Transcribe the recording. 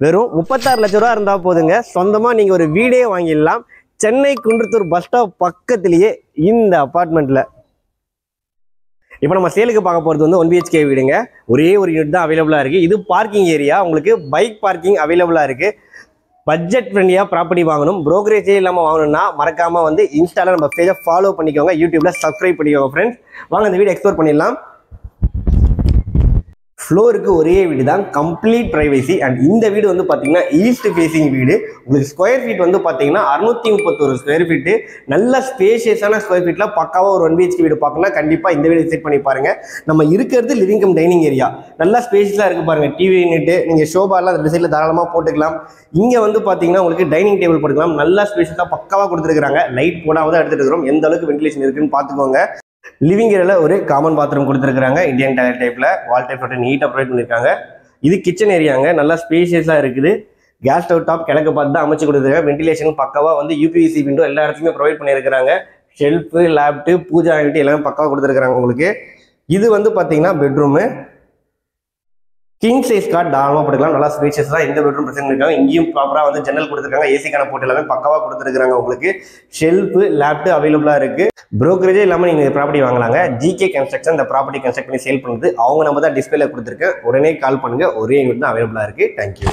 வெறும் 36 லட்ச ரூபா இருந்தால் போதுங்க. சொந்தமாக நீங்கள் ஒரு வீடே வாங்கிடலாம். சென்னை குன்றத்தூர் பஸ் ஸ்டாப் பக்கத்துலேயே இந்த அப்பார்ட்மெண்ட்டில். இப்போ நம்ம சேலுக்கு பார்க்க போகிறது வந்து 1 BHK வீடுங்க. ஒரே ஒரு யூனிட் தான் அவைலபிளாக இருக்குது. இது பார்க்கிங் ஏரியா, உங்களுக்கு பைக் பார்க்கிங் அவைலபிளாக இருக்குது. பட்ஜெட் ஃப்ரெண்ட்லியாக ப்ராப்பர்ட்டி வாங்கணும், ப்ரோக்கரேஜே இல்லாமல் வாங்கணும்னா மறக்காமல் வந்து இன்ஸ்டாவில் நம்ம பேஜை ஃபாலோ பண்ணிக்கோங்க, யூடியூப்பில் சப்ஸ்கிரைப் பண்ணிக்கோங்க ஃப்ரெண்ட்ஸ். வாங்க இந்த வீடு எக்ஸ்ப்ளோர் பண்ணிடலாம். ஃப்ளோருக்கு ஒரே வீடு தான், கம்ப்ளீட் ப்ரைவசி. அண்ட் இந்த வீடு வந்து பார்த்தீங்கன்னா ஈஸ்ட் ஃபேஸிங் வீடு. உங்களுக்கு ஸ்கொயர் ஃபீட் வந்து பார்த்தீங்கன்னா 631 ஸ்கொயர் ஃபீட்டு. நல்ல ஸ்பேஷியஸான ஸ்கொயர் ஃபீட்டில் பக்காவாக ஒரு 1 BHK வீடு பார்க்கணும்னா கண்டிப்பாக இந்த வீடு விசிட் பண்ணி பாருங்கள். நம்ம இருக்கிறது லிவிங் கம் டைனிங் ஏரியா, நல்லா ஸ்பேஷியஸாக இருக்குது பாருங்கள். டிவி யூனிட்டு, நீங்கள் ஷோபாலாம் அந்த சைடில் தாராளமாக போட்டுக்கலாம். இங்கே வந்து பார்த்தீங்கன்னா உங்களுக்கு டைனிங் டேபிள் போட்டுக்கலாம். நல்லா ஸ்பேஷியஸாக பக்காவாக கொடுத்துருக்காங்க. லைட் போடாமல் தான் எடுத்துகிட்டு இருக்கிறோம். எந்த அளவுக்கு வென்டிலேஷன் இருக்குன்னு பார்த்துக்கோங்க. லிவிங் ஏரியாவில் ஒரு காமன் பாத்ரூம் கொடுத்துருக்காங்க, இந்தியன் டாய்லெட் டைப்பில். வால் டைப் நீட்டாக ப்ரொவைட் பண்ணியிருக்காங்க. இது கிச்சன் ஏரியாங்க, நல்லா ஸ்பேஷியஸாக இருக்குது. கேஸ் ஸ்டவ் டாப் கிழக்கு பார்த்து தான் அமைச்சு கொடுத்துருக்காங்க. வென்டிலேஷன் பக்காவாக வந்து UPVC விண்டோ எல்லா இடத்துலையுமே ப்ரொவைட் பண்ணியிருக்கிறாங்க. ஷெல்ஃபு, லேப்டு, பூஜா யூனிட் எல்லாமே பக்காவாக கொடுத்துருக்காங்க உங்களுக்கு. இது வந்து பார்த்தீங்கன்னா பெட்ரூமு, கிங் சைஸ் கார்ட் தாராளமாக போட்டுக்கலாம். நல்லா ஸ்பேஷியஸ் தான். இந்த பெட்ரூம் பிரச்சனை இருக்காங்க. இங்கேயும் ப்ராப்பராக வந்து ஜன்னல் கொடுத்துருக்காங்க. ஏசிக்கான போட்டு எல்லாமே பக்காவாக கொடுத்துருக்காங்க உங்களுக்கு. ஷெல்ஃபு, லேப்டு அவைலபிளாக இருக்குது. ப்ரோக்கரேஜே இல்லாமல் நீங்கள் ப்ராப்பர்ட்டி வாங்கலாங்க. GK கன்ஸ்ட்ரக்ஷன் இந்த ப்ராப்பர்ட்டி கன்ஸ்ட்ரக்ட் பண்ணி சேல் பண்ணுறது. அவங்க நம்ம தான் டிஸ்பிளேல கொடுத்துருக்கேன். உடனே கால் பண்ணுங்கள். ஒரே யூனிட் தான் அவைலபிளாக இருக்குது. தேங்க்யூ.